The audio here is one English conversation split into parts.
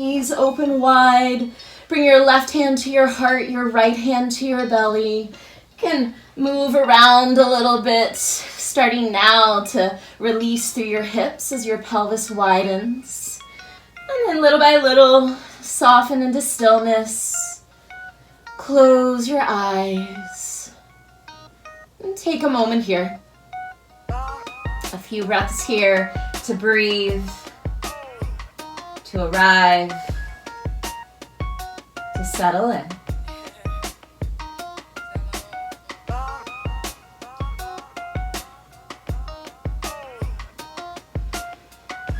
Knees open wide. Bring your left hand to your heart, your right hand to your belly. You can move around a little bit, starting now to release through your hips as your pelvis widens. And then little by little, soften into stillness. Close your eyes. And take a moment here. A few breaths here to breathe, to arrive, to settle in.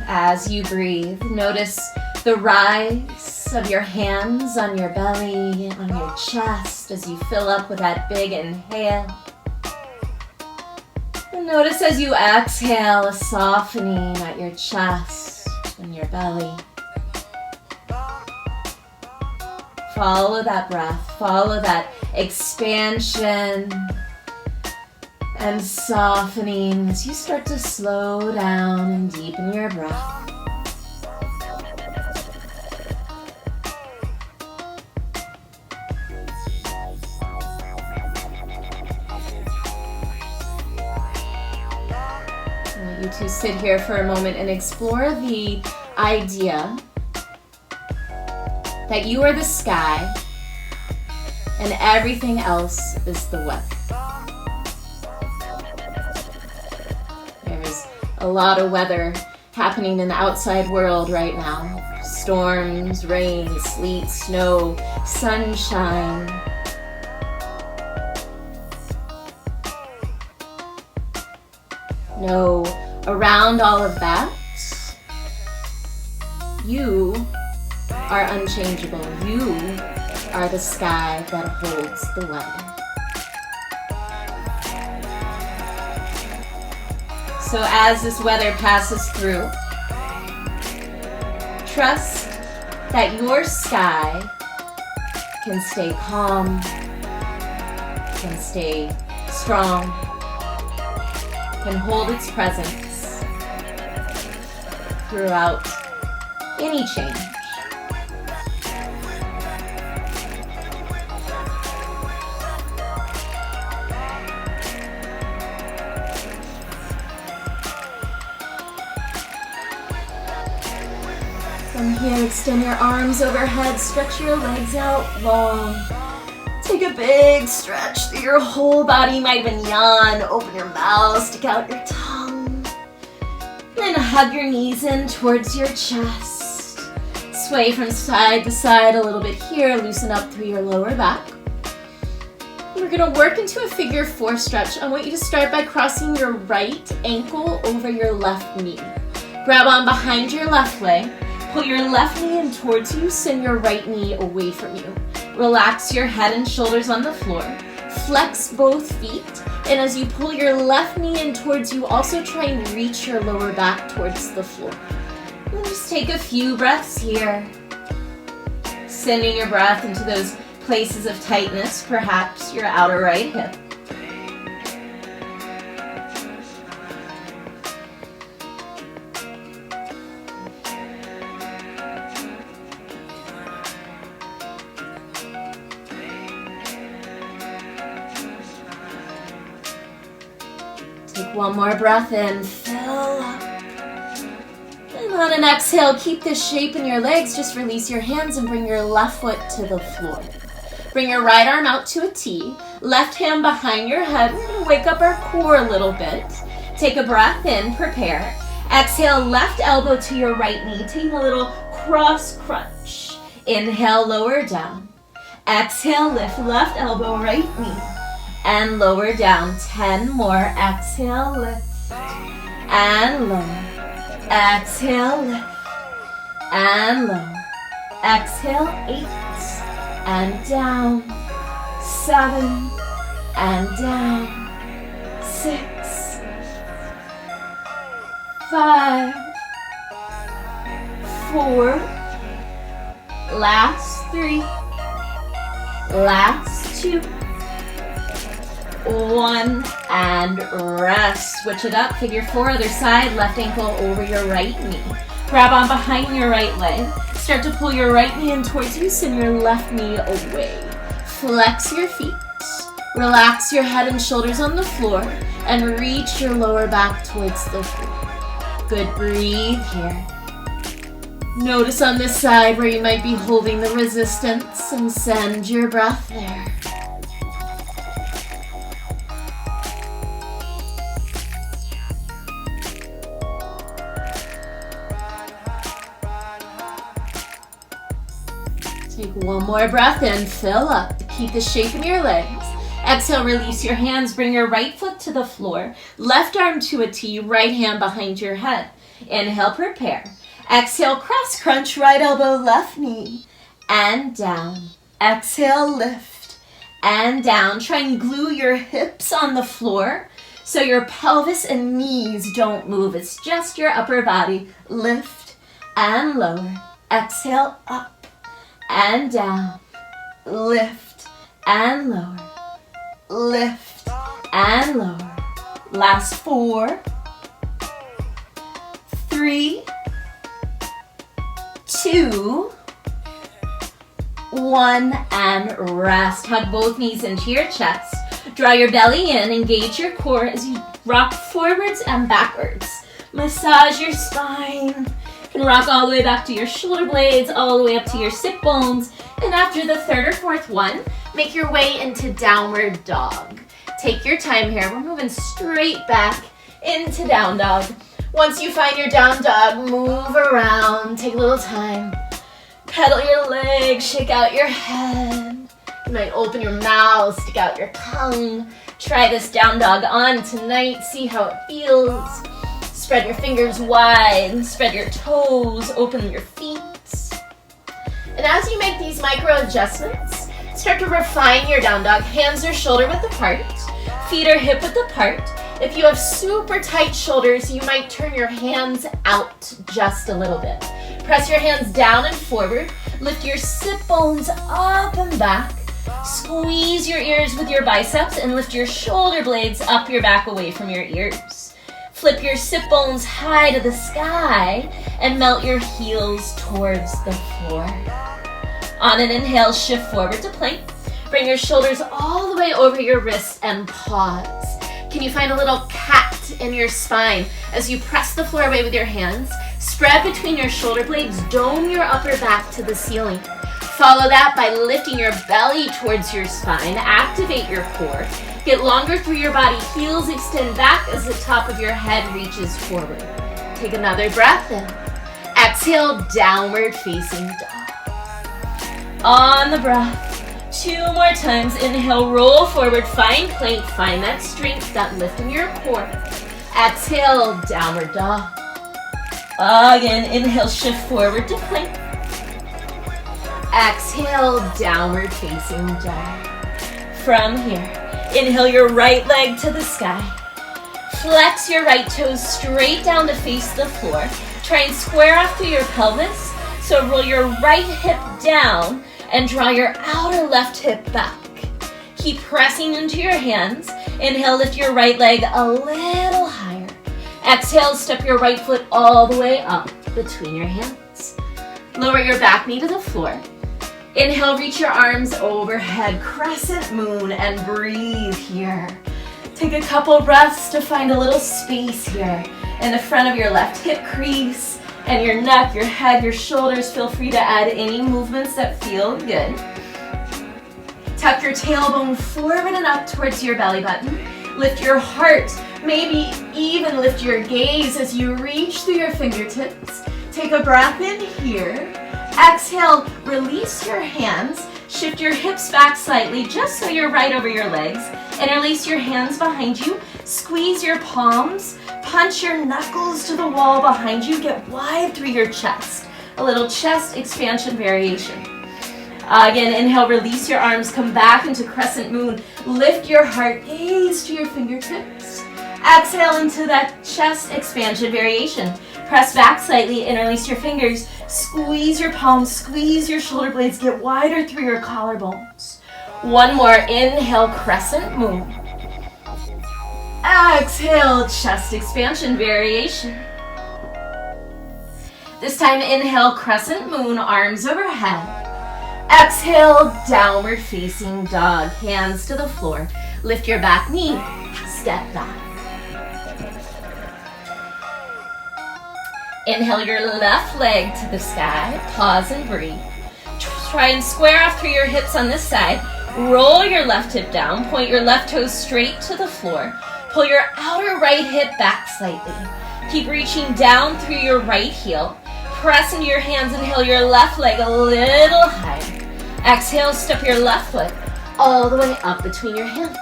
As you breathe, notice the rise of your hands on your belly, on your chest as you fill up with that big inhale. And notice as you exhale, a softening at your chest and your belly. Follow that breath, follow that expansion and softening as you start to slow down and deepen your breath. I want you to sit here for a moment and explore the idea that you are the sky and everything else is the weather. There's a lot of weather happening in the outside world right now. Storms, rain, sleet, snow, sunshine. No, around all of that, you are unchangeable. You are the sky that holds the weather. So as this weather passes through, trust that your sky can stay calm, can stay strong, can hold its presence throughout any change. From here, extend your arms overhead, stretch your legs out long. Take a big stretch through your whole body. You might even yawn, open your mouth, stick out your tongue. Then hug your knees in towards your chest. Sway from side to side a little bit here, loosen up through your lower back. We're gonna work into a figure 4 stretch. I want you to start by crossing your right ankle over your left knee. Grab on behind your left leg. Pull your left knee in towards you, send your right knee away from you. Relax your head and shoulders on the floor. Flex both feet, and as you pull your left knee in towards you, also try and reach your lower back towards the floor. And just take a few breaths here. Sending your breath into those places of tightness, perhaps your outer right hip. Take one more breath in, fill up. And on an exhale, keep this shape in your legs. Just release your hands and bring your left foot to the floor. Bring your right arm out to a T. Left hand behind your head. We're going to wake up our core a little bit. Take a breath in, prepare. Exhale, left elbow to your right knee. Take a little cross crunch. Inhale, lower down. Exhale, lift left elbow, right knee. And lower down. 10 more. Exhale, lift. And lower. Exhale, lift. And lower. Exhale, 8. And down. 7. And down. 6. 5. 4. Last 3. Last 2. 1, and rest. Switch it up. Figure 4, other side. Left ankle over your right knee. Grab on behind your right leg. Start Start to pull your right knee in towards you, send your left knee away. Flex your feet. Relax your head and shoulders on the floor and reach your lower back towards the floor. Good, breathe here. Notice on this side where you might be holding the resistance and send your breath there. Take one more breath in, fill up. Keep the shape in your legs. Exhale, release your hands. Bring your right foot to the floor. Left arm to a T, right hand behind your head. Inhale, prepare. Exhale, cross crunch, right elbow, left knee, and down. Exhale, lift, and down. Try and glue your hips on the floor so your pelvis and knees don't move. It's just your upper body. Lift and lower. Exhale, up and down. Lift and lower. Lift and lower. Last 4, 3, 2, 1, and rest. Hug both knees into your chest. Draw your belly in, engage your core as you rock forwards and backwards. Massage your spine. You can rock all the way back to your shoulder blades, all the way up to your sit bones. And after the 3rd or 4th one, make your way into downward dog. Take your time here. We're moving straight back into down dog. Once you find your down dog, move around, take a little time. Pedal your legs, shake out your head. You might open your mouth, stick out your tongue. Try this down dog on tonight, see how it feels. Spread your fingers wide, spread your toes, open your feet. And as you make these micro adjustments, start to refine your down dog. Hands are shoulder width apart, feet are hip width apart. If you have super tight shoulders, you might turn your hands out just a little bit. Press your hands down and forward. Lift your sit bones up and back. Squeeze your ears with your biceps and lift your shoulder blades up your back away from your ears. Flip your sit bones high to the sky and melt your heels towards the floor. On an inhale, shift forward to plank. Bring your shoulders all the way over your wrists and pause. Can you find a little cat in your spine as you press the floor away with your hands? Spread between your shoulder blades, dome your upper back to the ceiling. Follow that by lifting your belly towards your spine, activate your core. Get longer through your body, heels extend back as the top of your head reaches forward. Take another breath in. Exhale, downward facing dog. On the breath. 2 more times. Inhale, roll forward, find plank, find that strength, that lift in your core. Exhale, downward dog. Again, inhale, shift forward to plank. Exhale, downward facing dog. From here, inhale your right leg to the sky. Flex your right toes straight down to face the floor. Try and square off through your pelvis. So roll your right hip down and draw your outer left hip back. Keep pressing into your hands. Inhale, lift your right leg a little higher. Exhale, step your right foot all the way up between your hands. Lower your back knee to the floor. Inhale, reach your arms overhead, crescent moon, and breathe here. Take a couple breaths to find a little space here in the front of your left hip crease. And your neck, your head, your shoulders, feel free to add any movements that feel good. Tuck your tailbone forward and up towards your belly button. Lift your heart, maybe even lift your gaze as you reach through your fingertips. Take a breath in here. Exhale, release your hands. Shift your hips back slightly just so you're right over your legs. Interlace your hands behind you. Squeeze your palms. Punch your knuckles to the wall behind you. Get wide through your chest. A little chest expansion variation. Again, inhale, release your arms. Come back into crescent moon. Lift your heart, gaze to your fingertips. Exhale into that chest expansion variation. Press back slightly, interlace your fingers. Squeeze your palms, squeeze your shoulder blades. Get wider through your collarbones. One more, inhale, crescent moon. Exhale, chest expansion variation. This time, inhale, crescent moon, arms overhead. Exhale, downward facing dog, hands to the floor. Lift your back knee, step back. Inhale your left leg to the sky, pause and breathe. Try and square off through your hips on this side. Roll your left hip down, point your left toes straight to the floor. Pull your outer right hip back slightly. Keep reaching down through your right heel. Press into your hands, inhale your left leg a little higher. Exhale, step your left foot all the way up between your hands.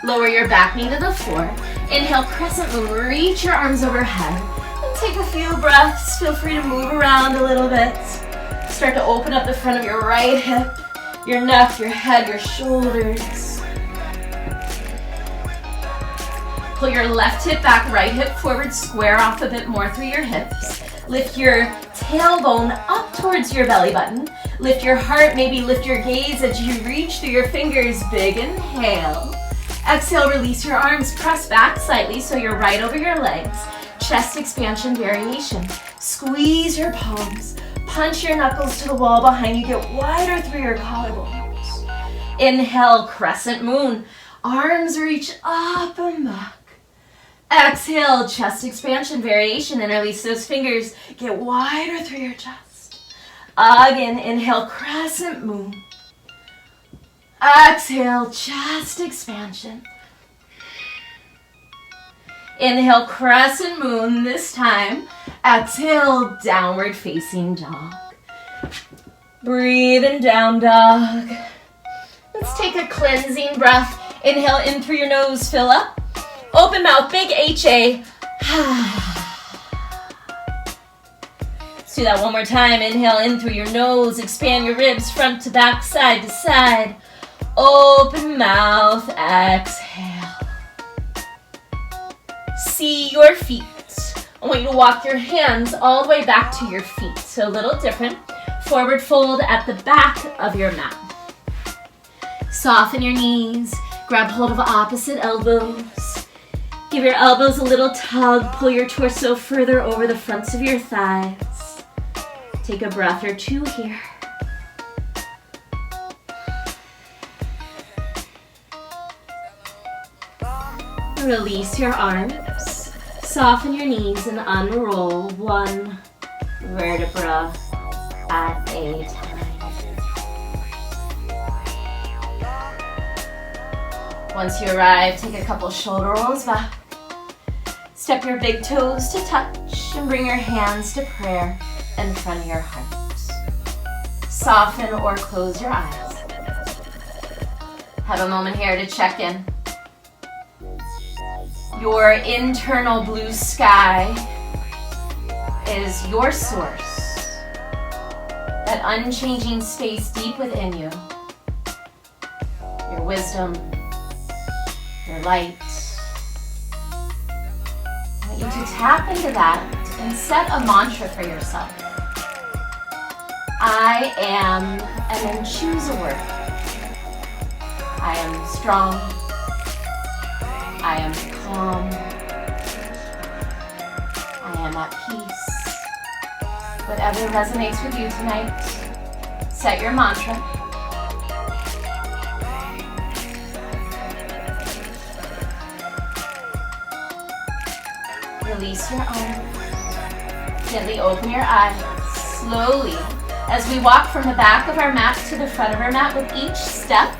Lower your back knee to the floor. Inhale, crescent moon, reach your arms overhead. And take a few breaths. Feel free to move around a little bit. Start to open up the front of your right hip, your neck, your head, your shoulders. Pull your left hip back, right hip forward, square off a bit more through your hips. Lift your tailbone up towards your belly button. Lift your heart, maybe lift your gaze as you reach through your fingers. Big inhale. Exhale, release your arms, press back slightly so you're right over your legs. Chest expansion variation. Squeeze your palms. Punch your knuckles to the wall behind you. Get wider through your collarbones. Inhale, crescent moon. Arms reach up and back. Exhale, chest expansion variation, and release those fingers. Get wider through your chest. Again, inhale, crescent moon. Exhale, chest expansion. Inhale, crescent moon this time. Exhale, downward facing dog. Breathing down dog. Let's take a cleansing breath. Inhale in through your nose, fill up. Open mouth, big HA. Let's do that one more time. Inhale in through your nose, expand your ribs front to back, side to side. Open mouth, exhale. See your feet. I want you to walk your hands all the way back to your feet. So a little different. Forward fold at the back of your mat. Soften your knees. Grab hold of opposite elbows. Give your elbows a little tug. Pull your torso further over the fronts of your thighs. Take a breath or two here. Release your arms. Soften your knees and unroll one vertebra at a time. Once you arrive, take a couple shoulder rolls back. Step your big toes to touch and bring your hands to prayer in front of your heart. Soften or close your eyes. Have a moment here to check in. Your internal blue sky is your source. That unchanging space deep within you. Your wisdom, your light. I want you to tap into that and set a mantra for yourself. I am, and then choose a word. I am strong. I am calm. I am at peace. Whatever resonates with you tonight, set your mantra. Release your arms. Gently open your eyes. Slowly, as we walk from the back of our mat to the front of our mat, with each step,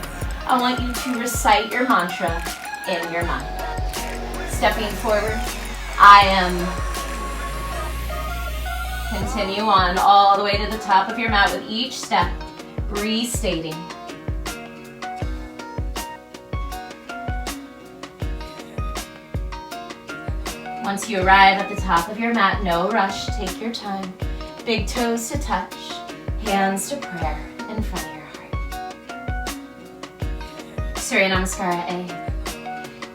I want you to recite your mantra in your mind. Stepping forward, I am. Continue on all the way to the top of your mat with each step, restating. Once you arrive at the top of your mat, no rush, take your time. Big toes to touch, hands to prayer in front of your heart. Surya Namaskara A.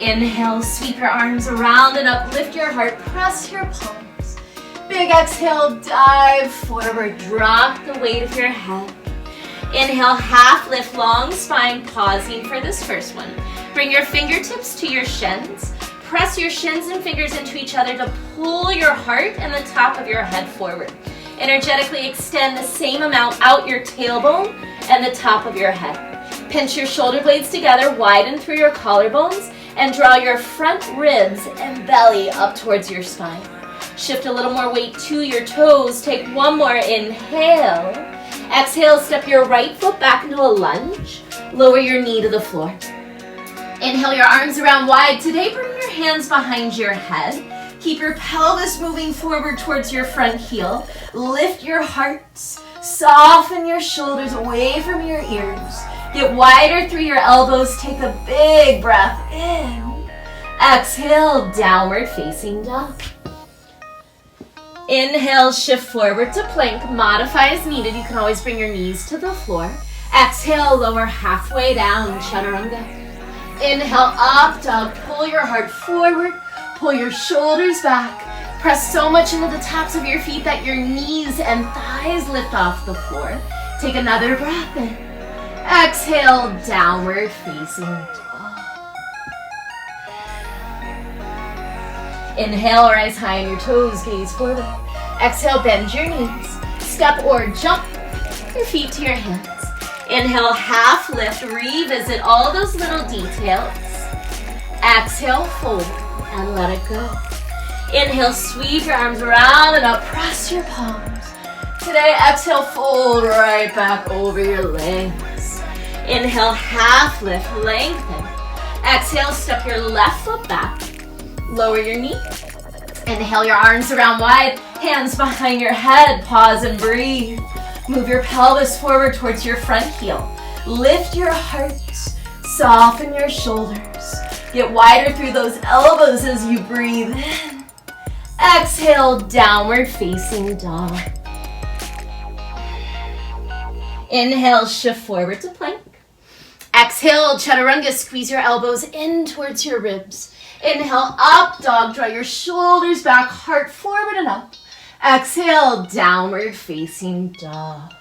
Inhale, sweep your arms around and up, lift your heart, press your palms. Big exhale, dive forward, drop the weight of your head. Inhale, half lift, long spine, pausing for this first one. Bring your fingertips to your shins. Press your shins and fingers into each other to pull your heart and the top of your head forward. Energetically extend the same amount out your tailbone and the top of your head. Pinch your shoulder blades together, widen through your collarbones, and draw your front ribs and belly up towards your spine. Shift a little more weight to your toes. Take one more inhale. Exhale, step your right foot back into a lunge. Lower your knee to the floor. Inhale your arms around wide. Today, bring your hands behind your head. Keep your pelvis moving forward towards your front heel. Lift your hearts. Soften your shoulders away from your ears. Get wider through your elbows. Take a big breath in. Exhale, downward facing dog. Inhale, shift forward to plank. Modify as needed. You can always bring your knees to the floor. Exhale, lower halfway down, chaturanga. Inhale, up dog. Pull your heart forward. Pull your shoulders back. Press so much into the tops of your feet that your knees and thighs lift off the floor. Take another breath in. Exhale, downward facing dog. Inhale, rise high on your toes, gaze forward. Exhale, bend your knees. Step or jump your feet to your hands. Inhale, half lift, revisit all those little details. Exhale, fold and let it go. Inhale, sweep your arms around and up, press your palms. Today, exhale, fold right back over your legs. Inhale, half lift, lengthen. Exhale, step your left foot back. Lower your knee. Inhale your arms around wide, hands behind your head, pause and breathe. Move your pelvis forward towards your front heel. Lift your heart, soften your shoulders. Get wider through those elbows as you breathe in. Exhale, downward facing dog. Inhale, shift forward to plank. Exhale, chaturanga, squeeze your elbows in towards your ribs. Inhale, up dog, draw your shoulders back, heart forward and up. Exhale, downward facing dog.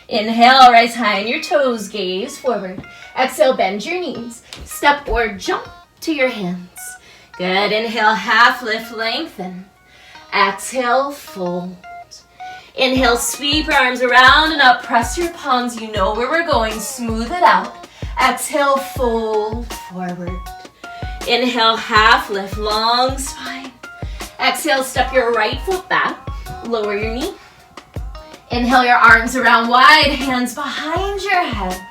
Inhale, rise high on your toes, gaze forward. Exhale, bend your knees. Step or jump to your hands. Good, inhale, half lift, lengthen. Exhale, fold. Inhale, sweep your arms around and up, press your palms, you know where we're going, smooth it out. Exhale, fold forward. Inhale, half lift, long spine. Exhale, step your right foot back, lower your knee. Inhale your arms around wide, hands behind your head.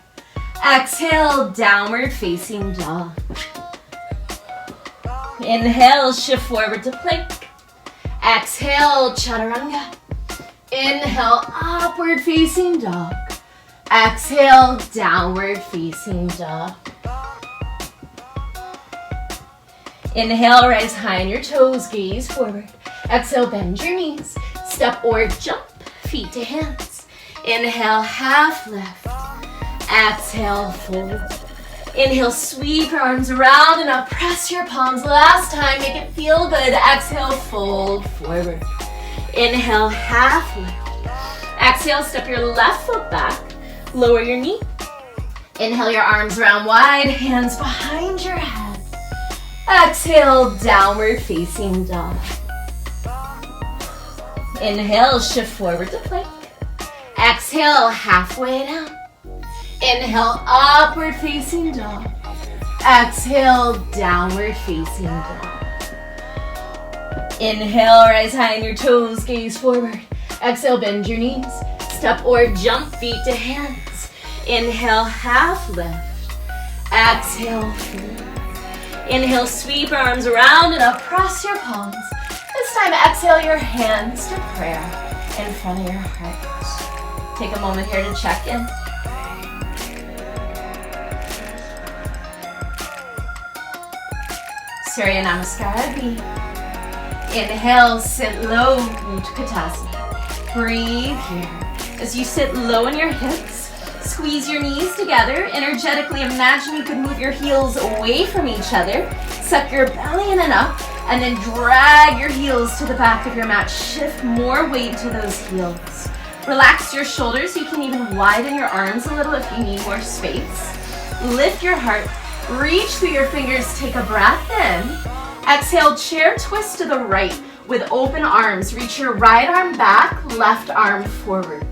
Exhale, downward facing dog. Inhale, shift forward to plank. Exhale, chaturanga. Inhale, upward facing dog. Exhale, downward facing dog. Inhale, rise high on your toes, gaze forward. Exhale, bend your knees. Step or jump, feet to hands. Inhale, half lift. Exhale, fold. Inhale, sweep your arms around and up, press your palms. Last time, make it feel good. Exhale, fold forward. Inhale, half lift. Exhale, step your left foot back. Lower your knee. Inhale your arms around wide, hands behind your head. Exhale, downward facing dog. Inhale, shift forward to plank. Exhale, halfway down. Inhale, upward facing dog. Exhale, downward facing dog. Inhale, rise high on your toes, gaze forward. Exhale, bend your knees. Step or jump, feet to hands. Inhale, half lift. Exhale, fold. Inhale, sweep arms around and up, press your palms. This time, exhale your hands to prayer in front of your heart. Take a moment here to check in. Surya Namaskara B. Inhale, sit low, Utkatasana. Breathe here. As you sit low in your hips, squeeze your knees together. Energetically imagine you could move your heels away from each other. Suck your belly in and up, and then drag your heels to the back of your mat. Shift more weight to those heels. Relax your shoulders. You can even widen your arms a little if you need more space. Lift your heart. Reach through your fingers. Take a breath in. Exhale, chair twist to the right. with open arms. Reach your right arm back, left arm forward.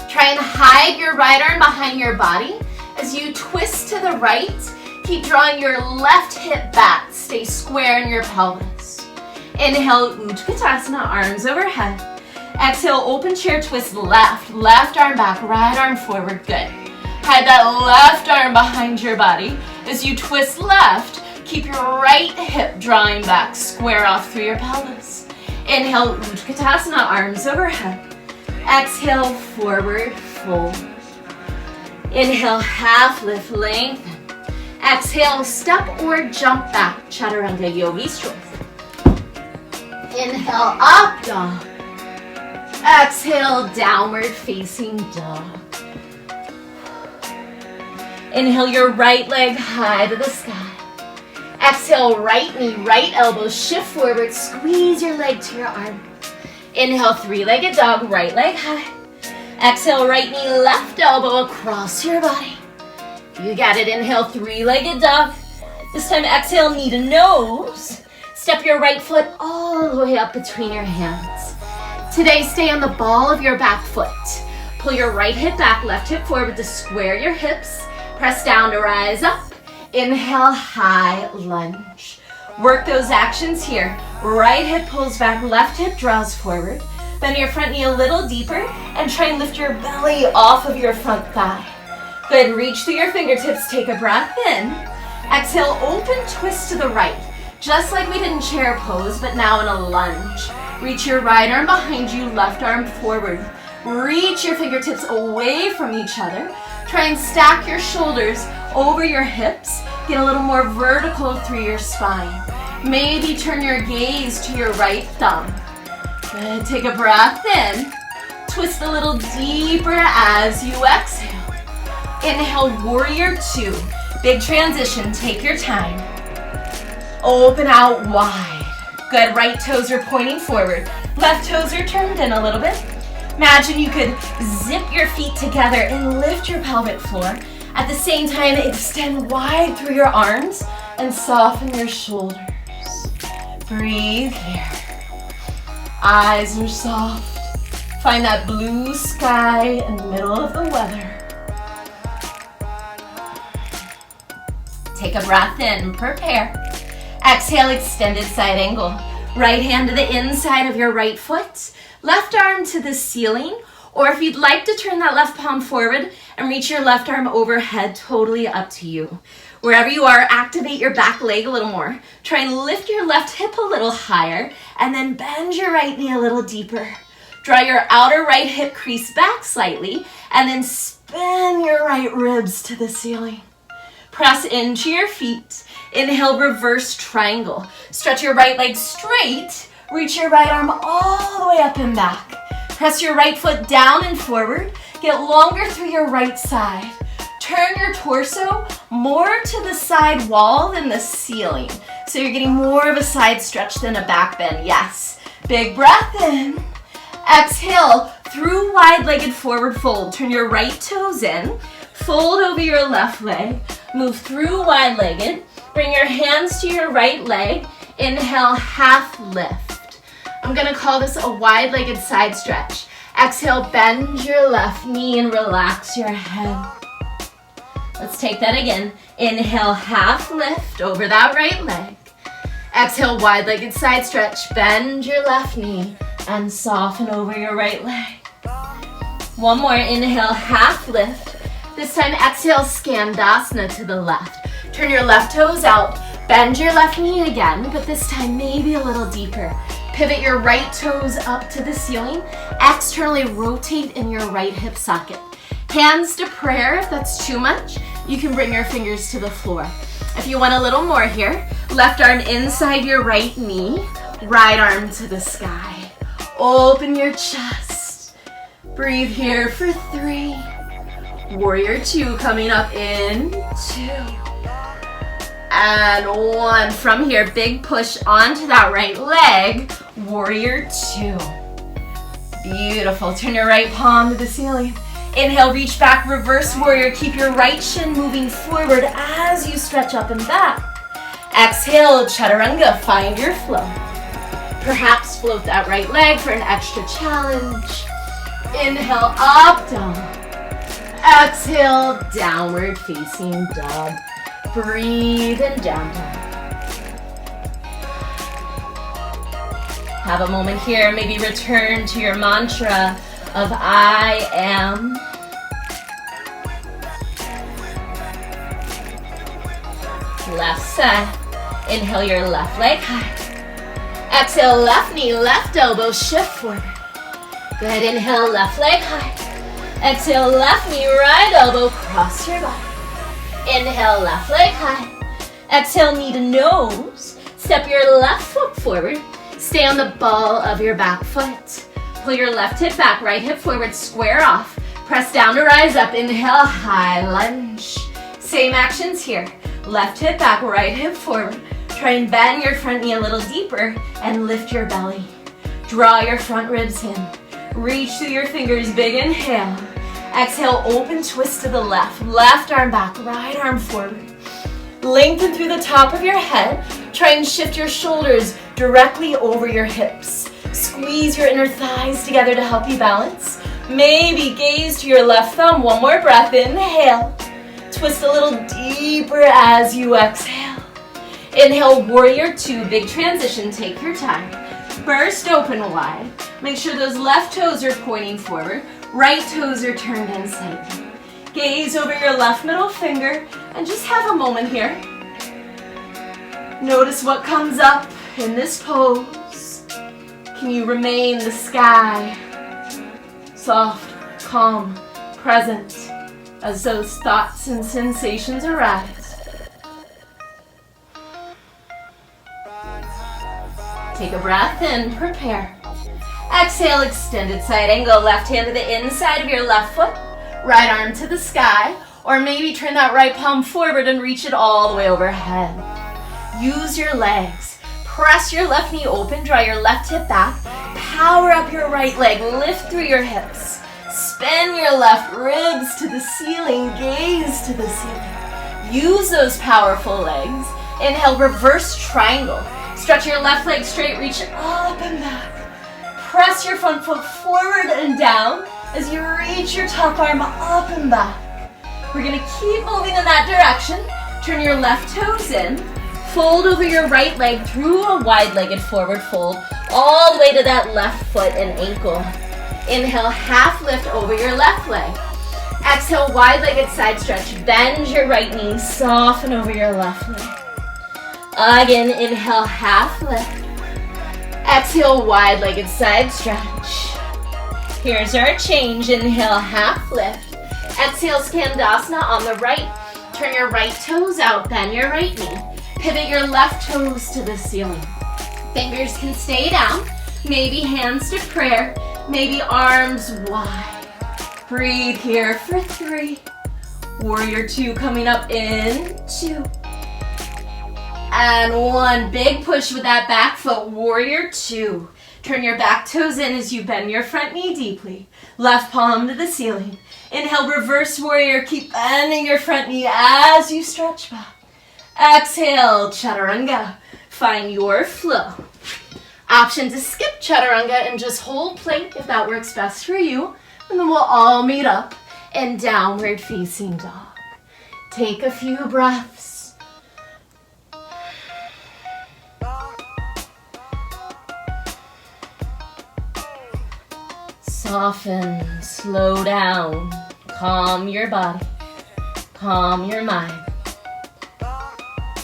Try and hide your right arm behind your body. As you twist to the right, keep drawing your left hip back. Stay square in your pelvis. Inhale, Utkatasana, arms overhead. Exhale, open chair twist left. Left arm back, right arm forward. Good. Hide that left arm behind your body. As you twist left, keep your right hip drawing back, square off through your pelvis. Inhale, Utkatasana, arms overhead. Exhale, forward fold. Inhale, half lift, lengthen. Exhale, step or jump back, Chaturanga Yogi stroke. Inhale, up dog. Exhale, downward facing dog. Inhale, your right leg high to the sky. Exhale, right knee, right elbow, shift forward, squeeze your leg to your arm. Inhale, three-legged dog, right leg high. Exhale, right knee, left elbow across your body. You got it. Inhale, three-legged dog. This time, exhale, knee to nose. Step your right foot all the way up between your hands. Today, stay on the ball of your back foot. Pull your right hip back, left hip forward to square your hips. Press down to rise up. Inhale, high lunge. Work those actions here. Right hip pulls back, left hip draws forward. Bend your front knee a little deeper and try and lift your belly off of your front thigh. Good, reach through your fingertips, take a breath in. Exhale, open twist to the right. Just like we did in chair pose, but now in a lunge. Reach your right arm behind you, left arm forward. Reach your fingertips away from each other. Try and stack your shoulders over your hips. Get a little more vertical through your spine. Maybe turn your gaze to your right thumb. Good, take a breath in. Twist a little deeper as you exhale. Inhale, warrior two. Big transition, take your time. Open out wide. Good, right toes are pointing forward. Left toes are turned in a little bit. Imagine you could zip your feet together and lift your pelvic floor. At the same time, extend wide through your arms and soften your shoulders. Breathe here. Eyes are soft. Find that blue sky in the middle of the weather. Take a breath in, prepare. Exhale, extended side angle. Right hand to the inside of your right foot. Left arm to the ceiling. Or if you'd like to turn that left palm forward and reach your left arm overhead, totally up to you. Wherever you are, activate your back leg a little more. Try and lift your left hip a little higher and then bend your right knee a little deeper. Draw your outer right hip crease back slightly and then spin your right ribs to the ceiling. Press into your feet. Inhale, reverse triangle. Stretch your right leg straight. Reach your right arm all the way up and back. Press your right foot down and forward. Get longer through your right side. Turn your torso more to the side wall than the ceiling. So you're getting more of a side stretch than a back bend. Yes. Big breath in. Exhale, through wide-legged forward fold. Turn your right toes in. Fold over your left leg. Move through wide-legged. Bring your hands to your right leg. Inhale, half lift. I'm gonna call this a wide-legged side stretch. Exhale, bend your left knee and relax your head. Let's take that again. Inhale, half lift over that right leg. Exhale, wide-legged side stretch. Bend your left knee and soften over your right leg. One more. Inhale, half lift. This time, exhale, Skandasana to the left. Turn your left toes out. Bend your left knee again, but this time maybe a little deeper. Pivot your right toes up to the ceiling. Externally rotate in your right hip socket. Hands to prayer. If that's too much, you can bring your fingers to the floor. If you want a little more here, left arm inside your right knee, right arm to the sky. Open your chest. Breathe here for 3. Warrior 2 coming up in 2. And 1. From here, big push onto that right leg. Warrior 2. Beautiful. Turn your right palm to the ceiling. Inhale, reach back, reverse warrior. Keep your right shin moving forward as you stretch up and back. Exhale, chaturanga. Find your flow. Perhaps float that right leg for an extra challenge. Inhale, up dog. Exhale, downward facing dog. Breathe and down dog. Have a moment here, maybe return to your mantra of I am. Left side. Inhale your left leg high. Exhale, left knee, left elbow, shift forward. Good, inhale, left leg high. Exhale, left knee, right elbow, cross your body. Inhale, left leg high. Exhale, knee to nose. Step your left foot forward. Stay on the ball of your back foot. Pull your left hip back, right hip forward, square off. Press down to rise up. Inhale, high lunge. Same actions here. Left hip back, right hip forward. Try and bend your front knee a little deeper and lift your belly. Draw your front ribs in. Reach through your fingers, big inhale. Exhale, open twist to the left. Left arm back, right arm forward. Lengthen through the top of your head. Try and shift your shoulders directly over your hips. Squeeze your inner thighs together to help you balance. Maybe gaze to your left thumb. One more breath, inhale. Twist a little deeper as you exhale. Inhale, warrior two, big transition, take your time. Burst open wide. Make sure those left toes are pointing forward. Right toes are turned in slightly. Gaze over your left middle finger and just have a moment here. Notice what comes up in this pose. Can you remain the sky? Soft, calm, present as those thoughts and sensations arise. Take a breath in, prepare. Exhale, extended side angle, left hand to the inside of your left foot, right arm to the sky, or maybe turn that right palm forward and reach it all the way overhead. Use your legs. Press your left knee open, draw your left hip back, power up your right leg, lift through your hips. Spin your left ribs to the ceiling, gaze to the ceiling. Use those powerful legs. Inhale, reverse triangle. Stretch your left leg straight, reach it up and back. Press your front foot forward and down as you reach your top arm up and back. We're gonna keep moving in that direction. Turn your left toes in. Fold over your right leg through a wide-legged forward fold all the way to that left foot and ankle. Inhale, half lift over your left leg. Exhale, wide-legged side stretch. Bend your right knee, soften over your left leg. Again, inhale, half lift. Exhale, wide-legged side stretch. Here's our change. Inhale, half lift. Exhale, Skandasana on the right. Turn your right toes out, bend your right knee. Pivot your left toes to the ceiling. Fingers can stay down. Maybe hands to prayer. Maybe arms wide. Breathe here for 3. Warrior 2 coming up in 2. And 1. Big push with that back foot. Warrior 2. Turn your back toes in as you bend your front knee deeply. Left palm to the ceiling. Inhale, reverse warrior. Keep bending your front knee as you stretch back. Exhale, chaturanga. Find your flow. Option to skip chaturanga and just hold plank if that works best for you. And then we'll all meet up in downward facing dog. Take a few breaths. Soften, slow down, calm your body, calm your mind.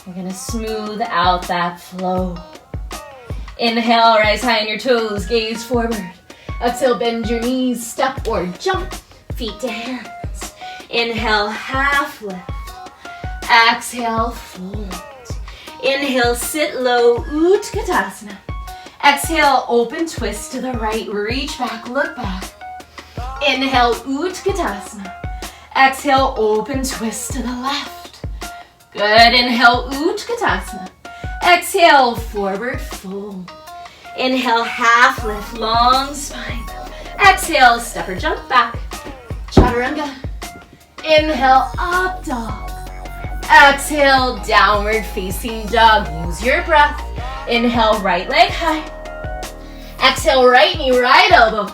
We're gonna smooth out that flow. Inhale, rise high on your toes, gaze forward. Exhale, bend your knees, step or jump, feet to hands. Inhale, half lift. Exhale, fold. Inhale, sit low, Utkatasana. Exhale, open twist to the right, reach back, look back. Inhale, Utkatasana. Exhale, open twist to the left. Good, inhale, Utkatasana. Exhale, forward fold. Inhale, half lift, long spine. Exhale, step or jump back. Chaturanga. Inhale, up dog. Exhale, downward facing dog. Use your breath. Inhale, right leg high. Exhale, right knee, right elbow.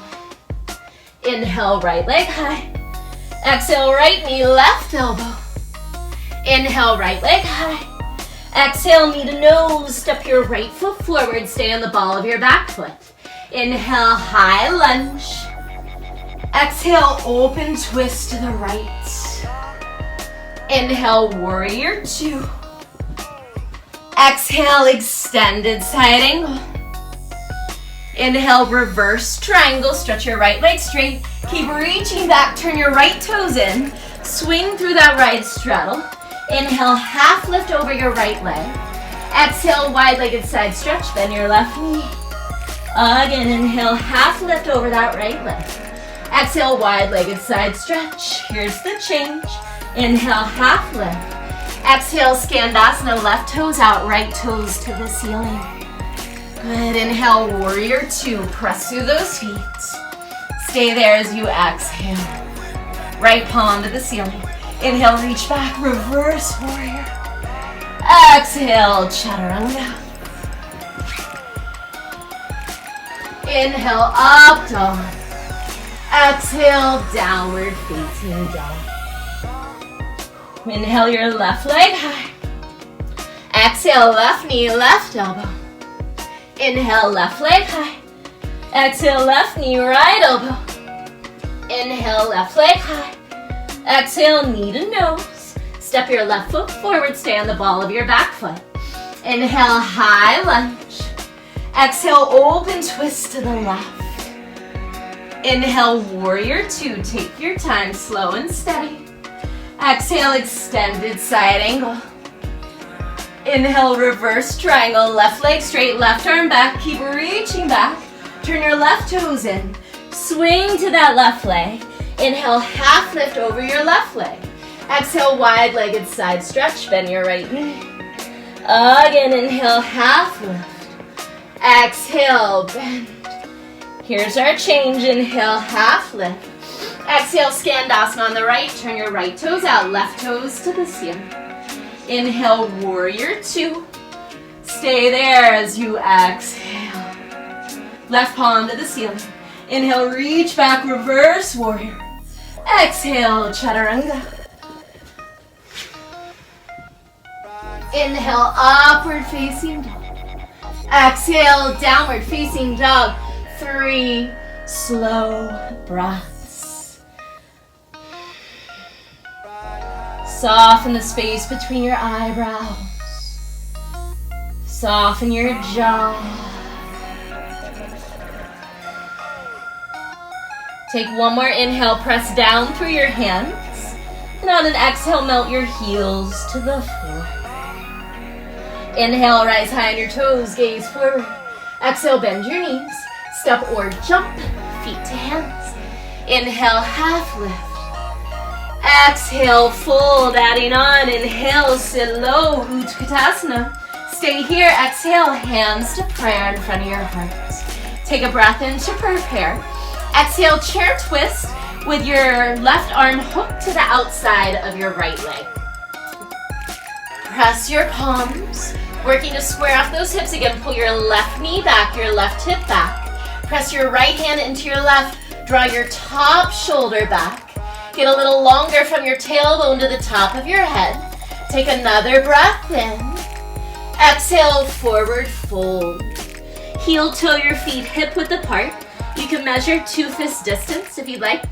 Inhale, right leg high. Exhale, right knee, left elbow. Inhale, right leg high. Exhale, knee to nose. Step your right foot forward. Stay on the ball of your back foot. Inhale, high lunge. Exhale, open twist to the right. Inhale, warrior two. Exhale, extended side angle. Inhale, reverse triangle. Stretch your right leg straight. Keep reaching back. Turn your right toes in. Swing through that right straddle. Inhale, half lift over your right leg. Exhale, wide-legged side stretch. Bend your left knee. Again, inhale, half lift over that right leg. Exhale, wide-legged side stretch. Here's the change. Inhale, half lift. Exhale, Skandasana, left toes out, right toes to the ceiling. Good, inhale, warrior two. Press through those feet. Stay there as you exhale. Right palm to the ceiling. Inhale, reach back, reverse warrior. Exhale, chaturanga. Inhale, up dog. Exhale, downward facing dog. Inhale your left leg high. Exhale, left knee, left elbow. Inhale, left leg high. Exhale, left knee, right elbow. Inhale, left leg high. Exhale, knee to nose. Step your left foot forward, stay on the ball of your back foot. Inhale, high lunge. Exhale, open twist to the left. Inhale, warrior two. Take your time, slow and steady. Exhale, extended side angle. Inhale, reverse triangle. Left leg straight, left arm back. Keep reaching back. Turn your left toes in. Swing to that left leg. Inhale, half lift over your left leg. Exhale, wide-legged side stretch. Bend your right knee. Again, inhale, half lift. Exhale, bend. Here's our change. Inhale, half lift. Exhale, Skandasana on the right. Turn your right toes out, left toes to the ceiling. Inhale, warrior two. Stay there as you exhale. Left palm to the ceiling. Inhale, reach back, reverse warrior. Exhale, chaturanga. Inhale, upward facing dog. Exhale, downward facing dog. 3 slow breaths. Soften the space between your eyebrows. Soften your jaw. Take one more inhale, press down through your hands. And on an exhale, melt your heels to the floor. Inhale, rise high on your toes, gaze forward. Exhale, bend your knees. Step or jump, feet to hands. Inhale, half lift. Exhale, fold, adding on. Inhale, sit low, Utkatasana. Stay here, exhale, hands to prayer in front of your heart. Take a breath in to prepare. Exhale, chair twist with your left arm hooked to the outside of your right leg. Press your palms, working to square off those hips again. Pull your left knee back, your left hip back. Press your right hand into your left. Draw your top shoulder back. Get a little longer from your tailbone to the top of your head. Take another breath in. Exhale, forward fold. Heel toe your feet hip width apart. You can measure 2 fist distance if you'd like.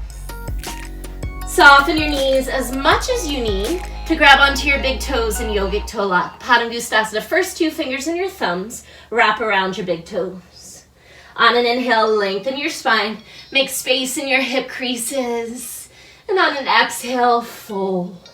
Soften your knees as much as you need to grab onto your big toes in yogic toe lock. Padangusthasana, first 2 fingers and your thumbs wrap around your big toes. On an inhale, lengthen your spine. Make space in your hip creases. And on an exhale, fold.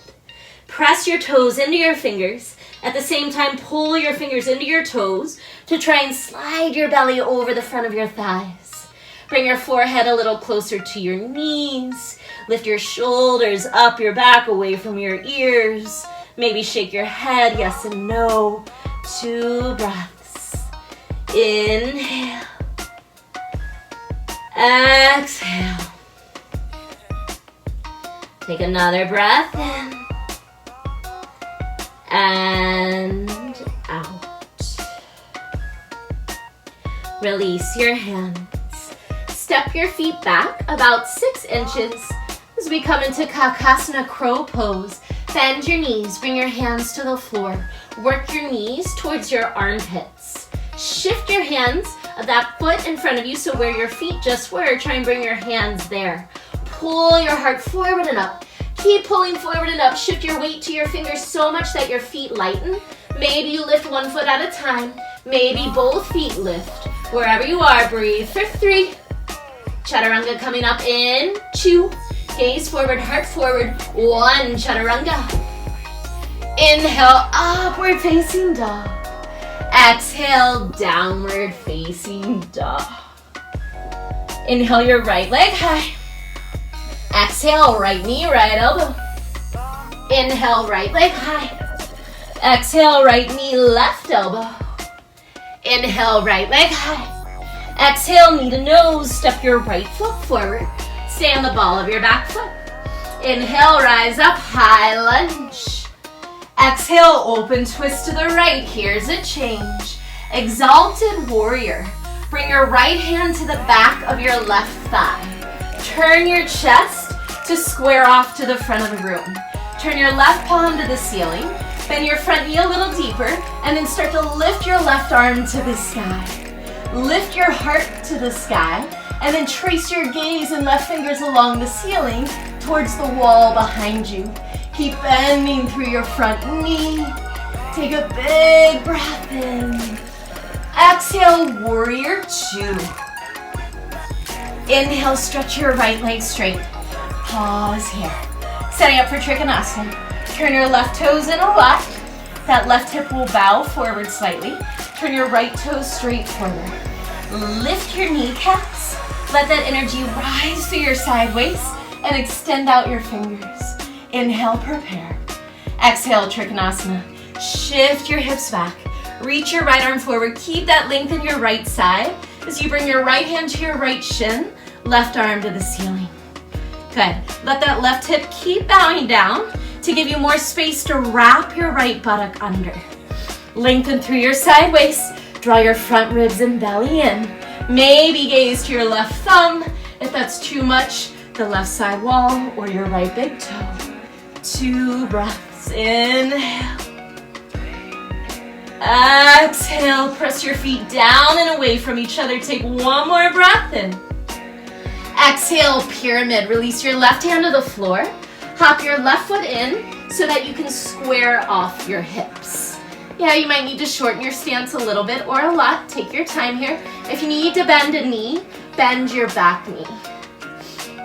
Press your toes into your fingers. At the same time, pull your fingers into your toes to try and slide your belly over the front of your thighs. Bring your forehead a little closer to your knees. Lift your shoulders up your back, away from your ears. Maybe shake your head, yes and no. 2 breaths. Inhale. Exhale. Take another breath in. And out. Release your hands. Step your feet back about 6 inches as we come into Kakasana Crow Pose. Bend your knees, bring your hands to the floor. Work your knees towards your armpits. Shift your hands of that foot in front of you, so where your feet just were, try and bring your hands there. Pull your heart forward and up. Keep pulling forward and up. Shift your weight to your fingers so much that your feet lighten. Maybe you lift one foot at a time. Maybe both feet lift. Wherever you are, breathe for 3. Chaturanga coming up in 2. Gaze forward, heart forward. 1, chaturanga. Inhale, upward facing dog. Exhale, downward facing dog. Inhale your right leg high. Exhale, right knee, right elbow. Inhale, right leg high. Exhale, right knee, left elbow. Inhale, right leg high. Exhale, knee to nose. Step your right foot forward. Stay on the ball of your back foot. Inhale, rise up, high lunge. Exhale, open twist to the right. Here's a change. Exalted warrior. Bring your right hand to the back of your left thigh. Turn your chest to square off to the front of the room. Turn your left palm to the ceiling. Bend your front knee a little deeper, and then start to lift your left arm to the sky. Lift your heart to the sky, and then trace your gaze and left fingers along the ceiling towards the wall behind you. Keep bending through your front knee. Take a big breath in. Exhale, warrior 2. Inhale, stretch your right leg straight. Pause here. Setting up for Trikonasana. Turn your left toes in a lot. That left hip will bow forward slightly. Turn your right toes straight forward. Lift your kneecaps. Let that energy rise through your sideways and extend out your fingers. Inhale, prepare. Exhale, Trikonasana. Shift your hips back. Reach your right arm forward. Keep that length in your right side as you bring your right hand to your right shin, left arm to the ceiling. Good. Let that left hip keep bowing down to give you more space to wrap your right buttock under. Lengthen through your sideways. Draw your front ribs and belly in. Maybe gaze to your left thumb. If that's too much, the left side wall or your right big toe. 2 breaths. Inhale. Exhale. Press your feet down and away from each other. Take 1 more breath in. Exhale, pyramid. Release your left hand to the floor. Hop your left foot in so that you can square off your hips. Yeah, you might need to shorten your stance a little bit or a lot. Take your time here. If you need to bend a knee, bend your back knee.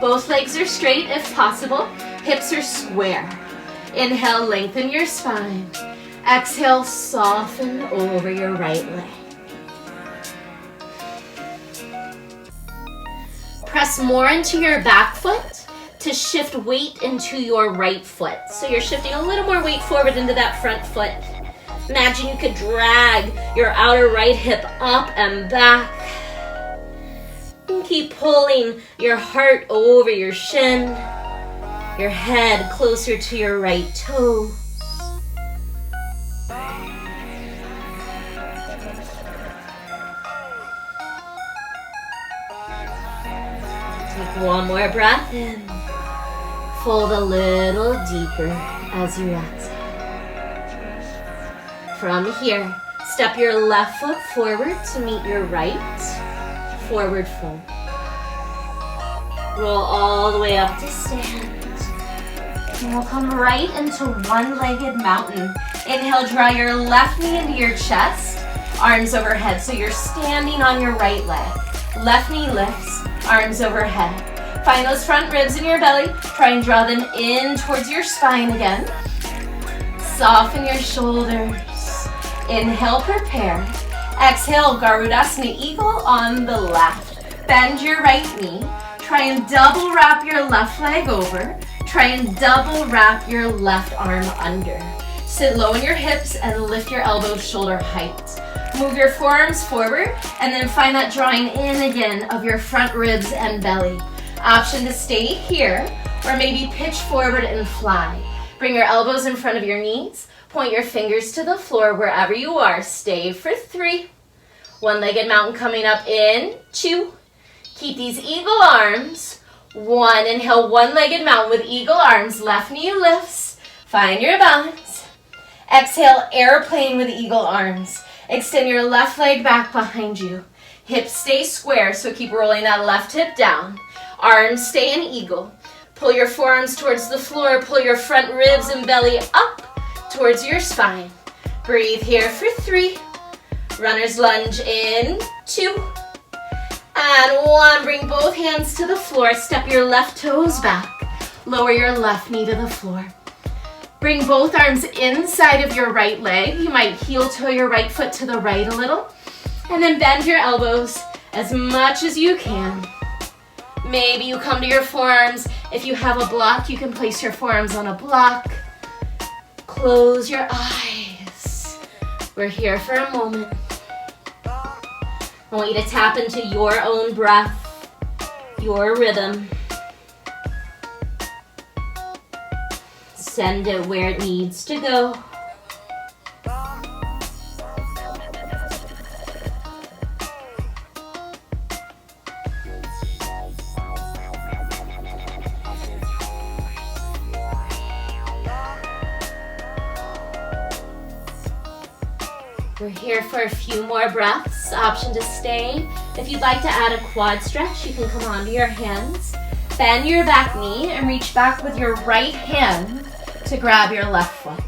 Both legs are straight if possible. Hips are square. Inhale, lengthen your spine. Exhale, soften over your right leg. Press more into your back foot to shift weight into your right foot. So you're shifting a little more weight forward into that front foot. Imagine you could drag your outer right hip up and back. And keep pulling your heart over your shin, your head closer to your right toe. Take 1 more breath in. Fold a little deeper as you exhale. From here, step your left foot forward to meet your right. Forward fold. Roll all the way up to stand. And we'll come right into one-legged mountain. Inhale, draw your left knee into your chest. Arms overhead, so you're standing on your right leg. Left knee lifts, arms overhead. Find those front ribs in your belly. Try and draw them in towards your spine again. Soften your shoulders. Inhale, prepare. Exhale, Garudasana Eagle on the left. Bend your right knee. Try and double wrap your left leg over. Try and double wrap your left arm under. Sit low in your hips and lift your elbows shoulder height. Move your forearms forward and then find that drawing in again of your front ribs and belly. Option to stay here or maybe pitch forward and fly. Bring your elbows in front of your knees. Point your fingers to the floor wherever you are. Stay for 3. One-legged mountain coming up in 2. Keep these eagle arms. 1, inhale, one-legged mountain with eagle arms. Left knee lifts. Find your balance. Exhale, airplane with eagle arms. Extend your left leg back behind you. Hips stay square, so keep rolling that left hip down. Arms stay in eagle. Pull your forearms towards the floor. Pull your front ribs and belly up towards your spine. Breathe here for 3. Runner's lunge in 2. And 1. Bring both hands to the floor. Step your left toes back. Lower your left knee to the floor. Bring both arms inside of your right leg. You might heel toe your right foot to the right a little. And then bend your elbows as much as you can. Maybe you come to your forearms. If you have a block, you can place your forearms on a block. Close your eyes. We're here for a moment. I want you to tap into your own breath, your rhythm. Send it where it needs to go. We're here for a few more breaths. Option to stay. If you'd like to add a quad stretch, you can come onto your hands. Bend your back knee and reach back with your right hand to grab your left foot.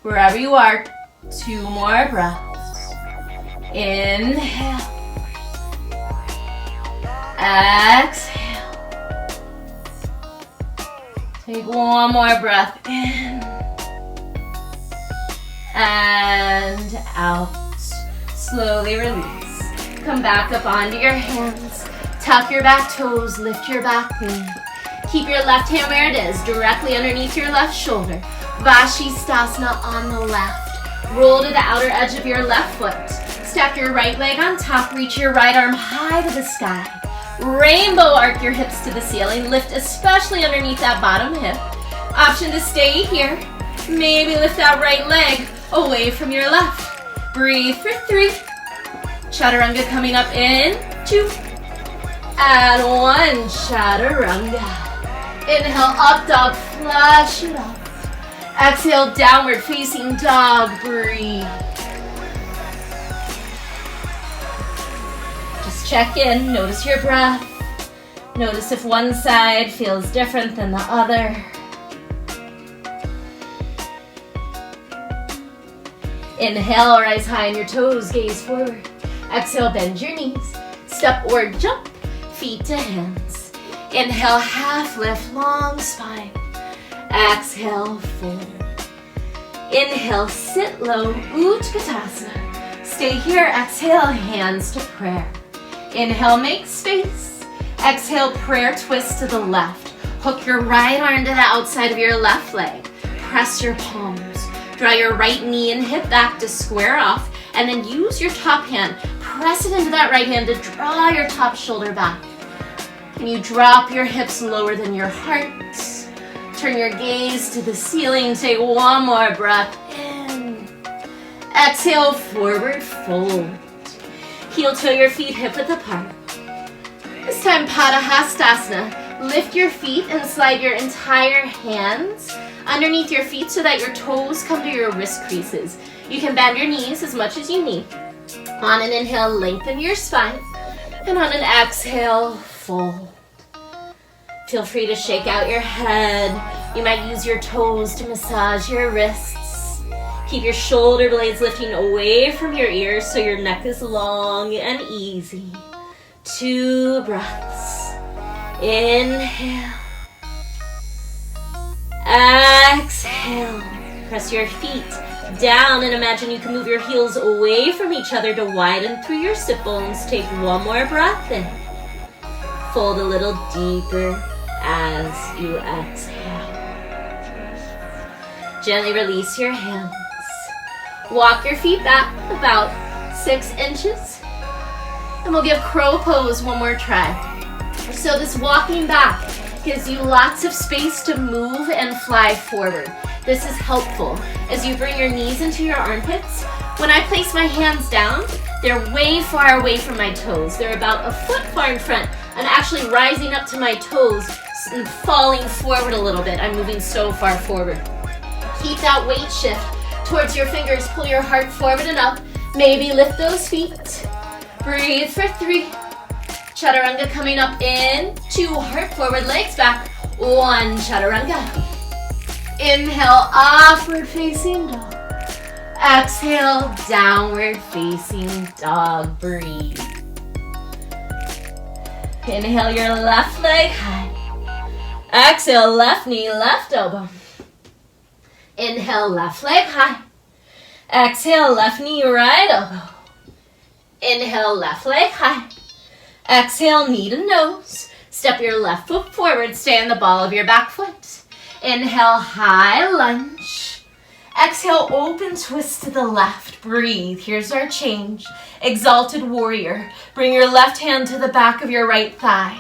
Wherever you are, 2 more breaths. Inhale. Exhale. Take 1 more breath in. And out. Slowly release. Come back up onto your hands. Tuck your back toes, lift your back knee. Keep your left hand where it is, directly underneath your left shoulder. Vashisthasana on the left. Roll to the outer edge of your left foot. Step your right leg on top, reach your right arm high to the sky. Rainbow arc your hips to the ceiling. Lift especially underneath that bottom hip. Option to stay here. Maybe lift that right leg away from your left. Breathe for 3. Chaturanga coming up in 2. And 1. Chaturanga. Inhale, up dog, flush it up. Exhale, downward facing dog, breathe. Just check in, notice your breath. Notice if one side feels different than the other. Inhale, rise high on your toes, gaze forward. Exhale, bend your knees. Step or jump, feet to hands. Inhale, half lift, long spine. Exhale, fold. Inhale, sit low, Utkatasana. Stay here, exhale, hands to prayer. Inhale, make space. Exhale, prayer twist to the left. Hook your right arm to the outside of your left leg. Press your palms. Draw your right knee and hip back to square off, and then use your top hand. Press it into that right hand to draw your top shoulder back. Can you drop your hips lower than your heart? Turn your gaze to the ceiling. Take 1 more breath in. Exhale, forward fold. Heel toe your feet hip width apart. This time, Padahastasana. Lift your feet and slide your entire hands underneath your feet so that your toes come to your wrist creases. You can bend your knees as much as you need. On an inhale, lengthen your spine. And on an exhale, fold. Feel free to shake out your head. You might use your toes to massage your wrists. Keep your shoulder blades lifting away from your ears so your neck is long and easy. 2 breaths. Inhale. Exhale. Press your feet down and imagine you can move your heels away from each other to widen through your sit bones. Take 1 more breath in. Fold a little deeper as you exhale. Gently release your hands. Walk your feet back about 6 inches. And we'll give crow pose 1 more try. So this walking back gives you lots of space to move and fly forward. This is helpful as you bring your knees into your armpits, When I place my hands down, they're way far away from my toes. They're about a foot far in front. I'm actually rising up to my toes and falling forward a little bit. I'm moving so far forward. Keep that weight shift towards your fingers. Pull your heart forward and up. Maybe lift those feet. Breathe for 3. Chaturanga coming up in 2. Heart forward, legs back. 1. Chaturanga. Inhale, upward facing dog. Exhale, downward facing dog. Breathe. Inhale your left leg high. Exhale, left knee, left elbow. Inhale, left leg high. Exhale, left knee, right elbow. Inhale, left leg high. Exhale, knee to nose. Step your left foot forward. Stay on the ball of your back foot. Inhale, high lunge. Exhale, open twist to the left. Breathe. Here's our change. Exalted warrior. Bring your left hand to the back of your right thigh.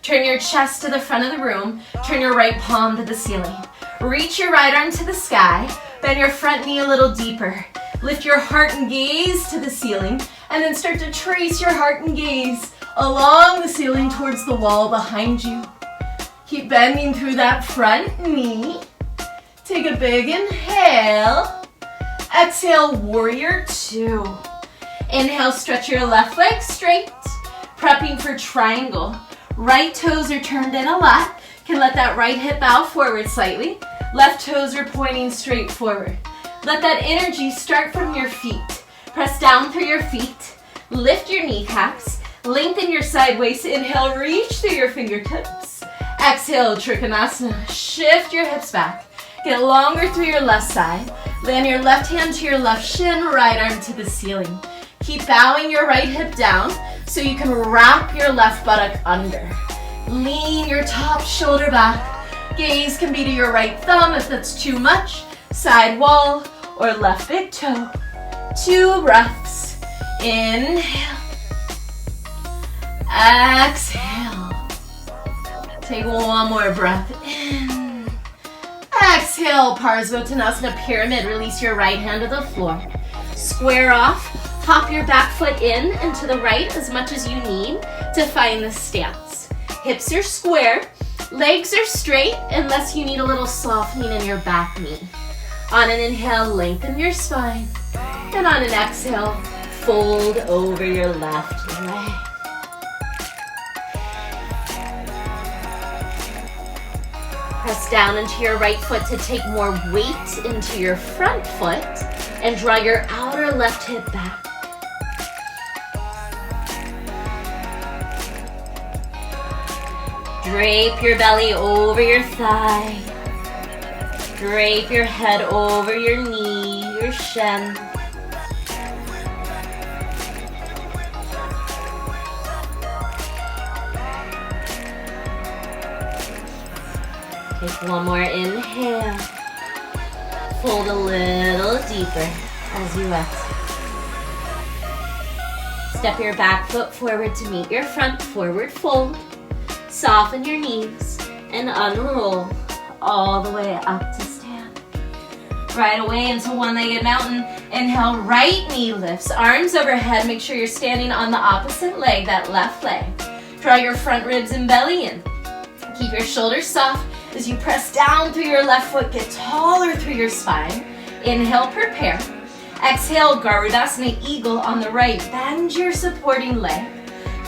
Turn your chest to the front of the room. Turn your right palm to the ceiling. Reach your right arm to the sky. Bend your front knee a little deeper. Lift your heart and gaze to the ceiling. And then start to trace your heart and gaze along the ceiling towards the wall behind you. Keep bending through that front knee. Take a big inhale. Exhale, warrior 2. Inhale, stretch your left leg straight. Prepping for triangle. Right toes are turned in a lot. Can let that right hip bow forward slightly. Left toes are pointing straight forward. Let that energy start from your feet. Press down through your feet. Lift your kneecaps. Lengthen your side waist. Inhale, reach through your fingertips. Exhale, Trikonasana. Shift your hips back. Get longer through your left side. Land your left hand to your left shin, right arm to the ceiling. Keep bowing your right hip down so you can wrap your left buttock under. Lean your top shoulder back. Gaze can be to your right thumb if that's too much. Side wall or left big toe. 2 breaths. Inhale. Exhale. Take one more breath in. Exhale, Parsvottanasana pyramid. Release your right hand to the floor. Square off. Hop your back foot in and to the right as much as you need to find the stance. Hips are square. Legs are straight unless you need a little softening in your back knee. On an inhale, lengthen your spine. And on an exhale, fold over your left leg. Press down into your right foot to take more weight into your front foot and draw your outer left hip back. Drape your belly over your thigh. Drape your head over your knee, your shin. Take one more inhale. Fold a little deeper as you exhale. Step your back foot forward to meet your front, forward fold. Soften your knees and unroll all the way up to stand. Right away into one-legged mountain. Inhale, right knee lifts, arms overhead. Make sure you're standing on the opposite leg, that left leg. Draw your front ribs and belly in. Keep your shoulders soft as you press down through your left foot. Get taller through your spine. Inhale, prepare. Exhale, Garudasana Eagle on the right. Bend your supporting leg.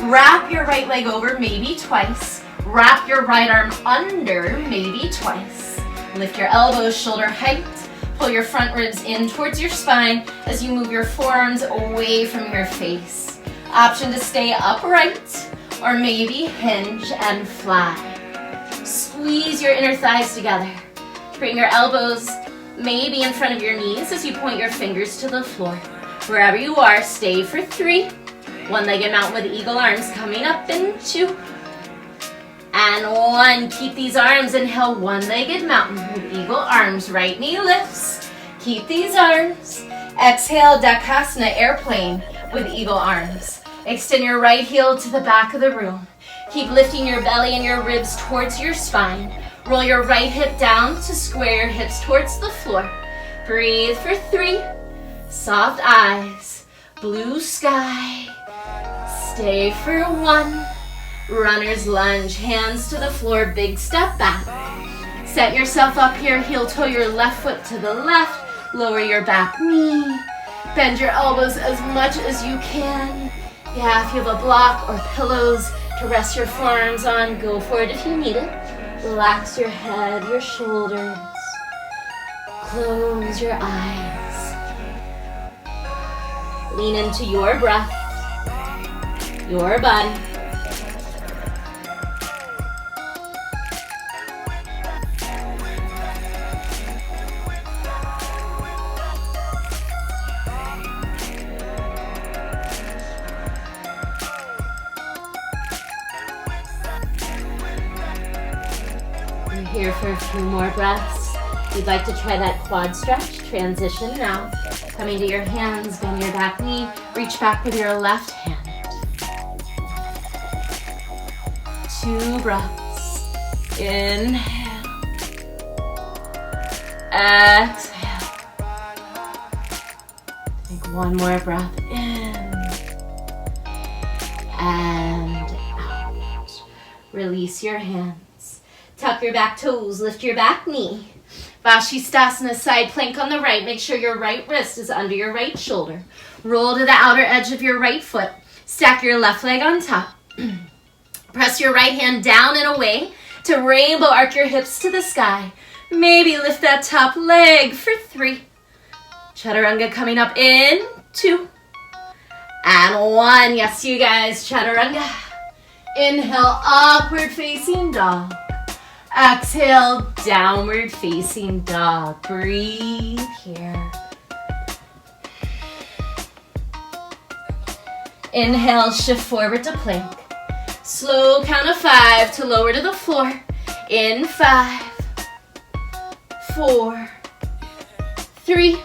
Wrap your right leg over, maybe twice. Wrap your right arm under, maybe twice. Lift your elbows shoulder height. Pull your front ribs in towards your spine as you move your forearms away from your face. Option to stay upright or maybe hinge and fly. Squeeze your inner thighs together. Bring your elbows maybe in front of your knees as you point your fingers to the floor. Wherever you are, stay for 3. One-legged mountain with eagle arms coming up in 2. And 1. Keep these arms. Inhale, one-legged mountain with eagle arms. Right knee lifts. Keep these arms. Exhale, Dakasana airplane with eagle arms. Extend your right heel to the back of the room. Keep lifting your belly and your ribs towards your spine. Roll your right hip down to square your hips towards the floor. Breathe for 3. Soft eyes, blue sky. Stay for 1. Runner's lunge, hands to the floor, big step back. Set yourself up here, heel toe your left foot to the left, lower your back knee. Bend your elbows as much as you can. Yeah, if you have a block or pillows to rest your forearms on, go for it if you need it. Relax your head, your shoulders. Close your eyes. Lean into your breath, your body. Here for a few more breaths. If you'd like to try that quad stretch, transition now. Coming to your hands, bend your back knee, reach back with your left hand. 2 breaths. Inhale. Exhale. Take 1 more breath in. And out. Release your hands. Tuck your back toes, lift your back knee. Vashisthasana, side plank on the right. Make sure your right wrist is under your right shoulder. Roll to the outer edge of your right foot. Stack your left leg on top. Press your right hand down and away to rainbow arc your hips to the sky. Maybe lift that top leg for 3. Chaturanga coming up in 2. And 1. Yes, you guys, chaturanga. Inhale, upward facing dog. Exhale, downward facing dog. Breathe here. Inhale, shift forward to plank. Slow count of 5 to lower to the floor. In 5, 4, 3,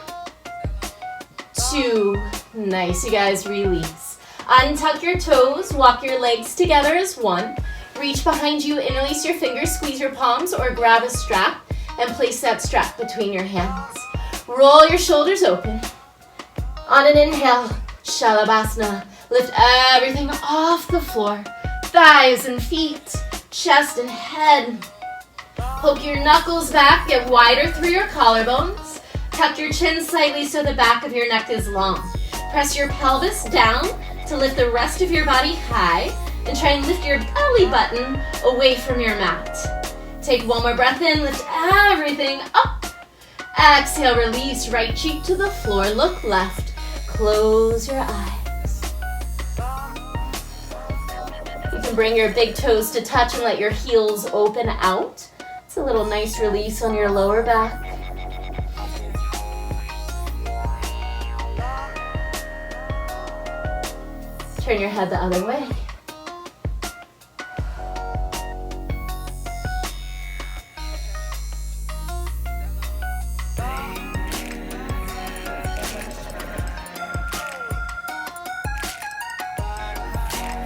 2. Nice, you guys, release. Untuck your toes, walk your legs together as 1. Reach behind you, interlace your fingers, squeeze your palms, or grab a strap and place that strap between your hands. Roll your shoulders open. On an inhale, Shalabhasana. Lift everything off the floor. Thighs and feet, chest and head. Poke your knuckles back, get wider through your collarbones. Tuck your chin slightly so the back of your neck is long. Press your pelvis down to lift the rest of your body high. And try and lift your belly button away from your mat. Take 1 more breath in, lift everything up. Exhale, release, right cheek to the floor, look left. Close your eyes. You can bring your big toes to touch and let your heels open out. It's a little nice release on your lower back. Turn your head the other way.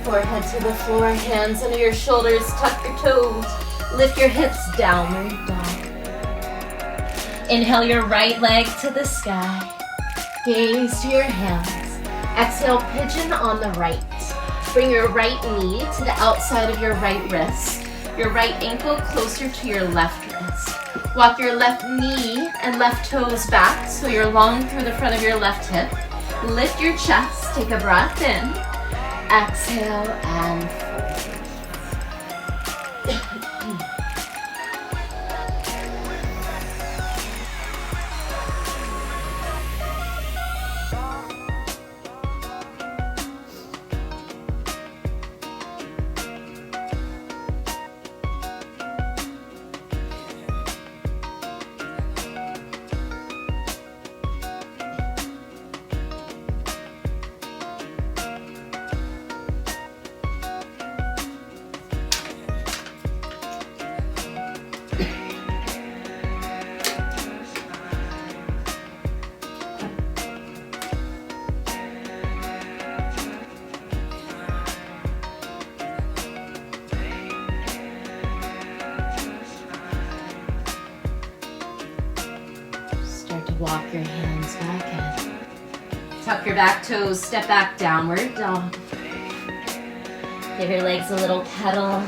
Forehead to the floor, hands under your shoulders, tuck your toes, lift your hips, downward dog. Inhale your right leg to the sky, gaze to your hands. Exhale, pigeon on the right. Bring your right knee to the outside of your right wrist, your right ankle closer to your left wrist. Walk your left knee and left toes back so you're long through the front of your left hip. Lift your chest, take a breath in. Exhale and fold. Walk your hands back in. Tuck your back toes, step back, downward dog. Give your legs a little pedal.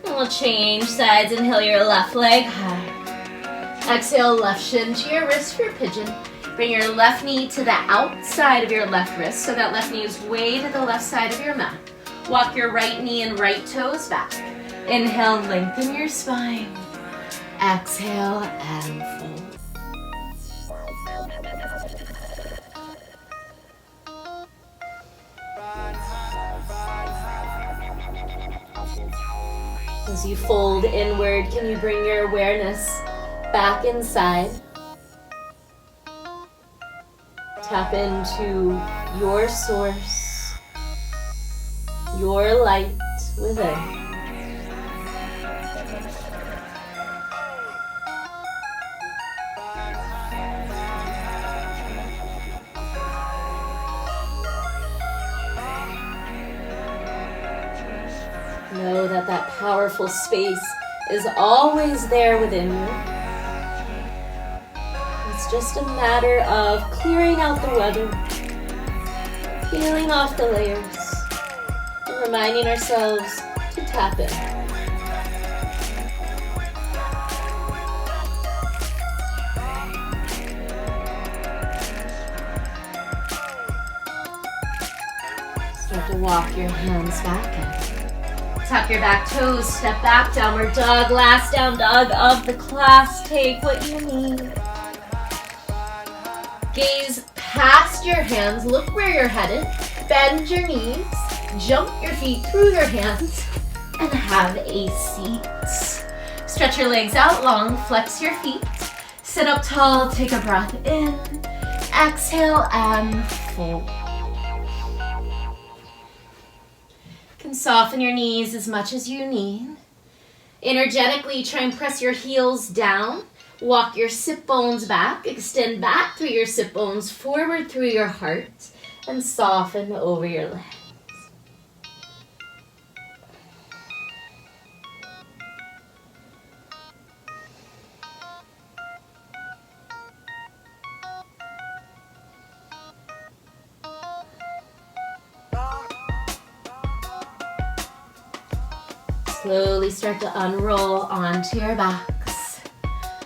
And we'll change sides. Inhale your left leg high. Exhale, left shin to your wrist for pigeon. Bring your left knee to the outside of your left wrist, so that left knee is way to the left side of your mat. Walk your right knee and right toes back. Inhale, lengthen your spine. Exhale, and fold. As you fold inward, can you bring your awareness back inside? Tap into your source, your light within. Know that that powerful space is always there within you. It's just a matter of clearing out the weather, peeling off the layers, and reminding ourselves to tap in. Start to walk your hands back in. Tuck your back toes, step back, downward dog, last down dog of the class. Take what you need. Gaze past your hands, look where you're headed. Bend your knees, jump your feet through your hands, and have a seat. Stretch your legs out long, flex your feet. Sit up tall, take a breath in. Exhale and fold. Can soften your knees as much as you need. Energetically, try and press your heels down. Walk your sit bones back. Extend back through your sit bones, forward through your heart, and soften over your legs. Slowly start to unroll onto your backs.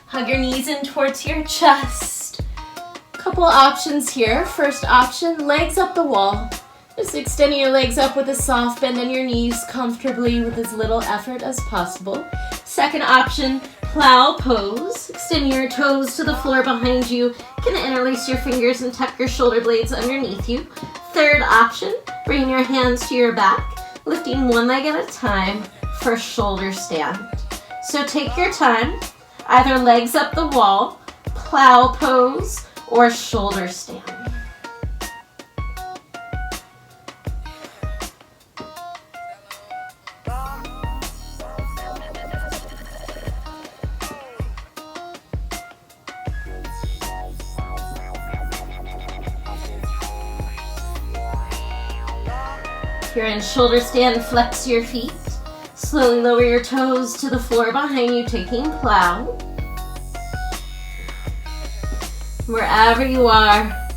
Hug your knees in towards your chest. Couple options here. First option, legs up the wall. Just extending your legs up with a soft bend in your knees comfortably with as little effort as possible. Second option, plow pose. Extend your toes to the floor behind you. You can interlace your fingers and tuck your shoulder blades underneath you. Third option, bring your hands to your back, lifting one leg at a time for shoulder stand. So take your time, either legs up the wall, plow pose, or shoulder stand. If you're in shoulder stand, flex your feet. Slowly lower your toes to the floor behind you, taking plow. Wherever you are,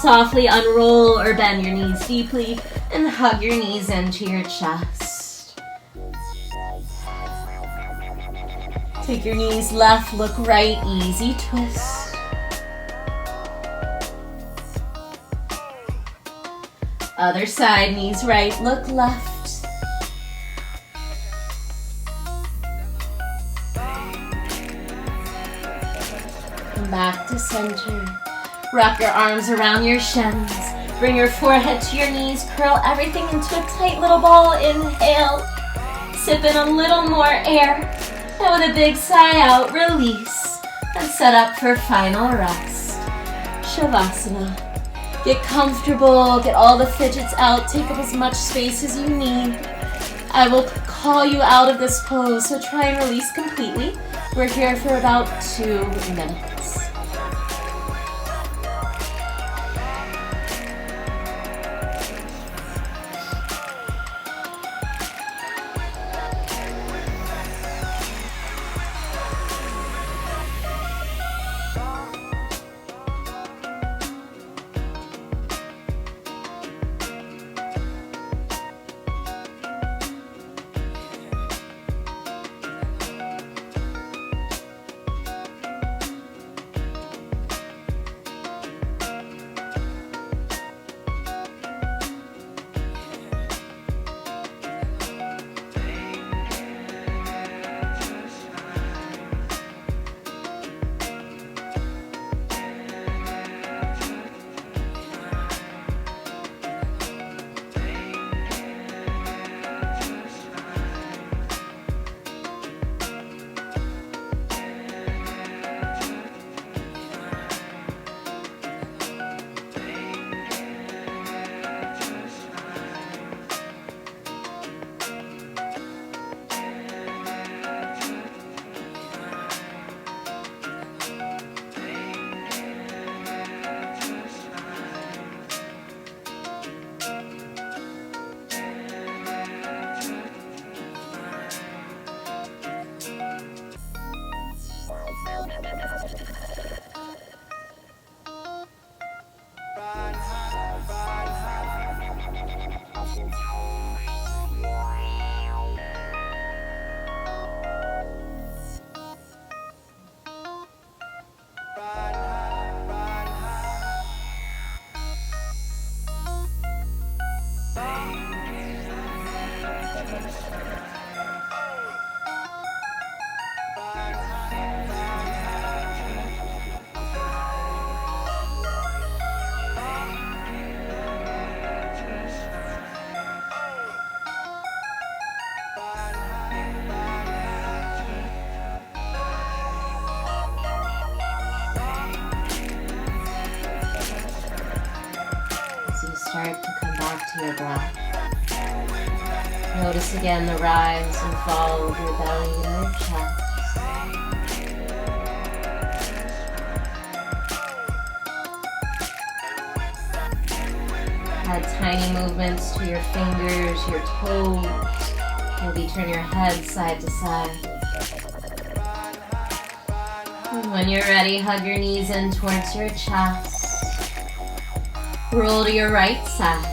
softly unroll or bend your knees deeply and hug your knees into your chest. Take your knees left, look right, easy twist. Other side, knees right, look left. Back to center. Wrap your arms around your shins. Bring your forehead to your knees. Curl everything into a tight little ball. Inhale. Sip in a little more air. And with a big sigh out, release. And set up for final rest. Shavasana. Get comfortable. Get all the fidgets out. Take up as much space as you need. I will call you out of this pose, so try and release completely. We're here for about 2 minutes. As you start to come back to your breath, notice again the rise and fall of your belly and your chest. Add tiny movements to your fingers, your toes. Maybe turn your head side to side. And when you're ready, hug your knees in towards your chest. Roll to your right side.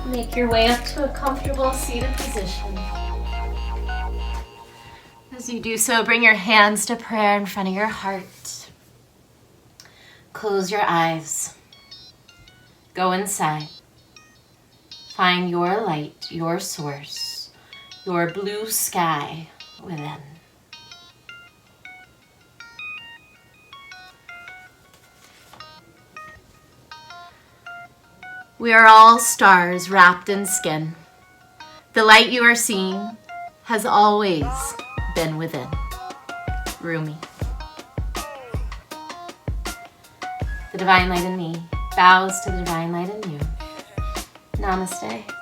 Make your way up to a comfortable seated position. As you do so, bring your hands to prayer in front of your heart. Close your eyes. Go inside. Find your light, your source, your blue sky within. We are all stars wrapped in skin. The light you are seeing has always been within. Rumi. The divine light in me bows to the divine light in you. Namaste.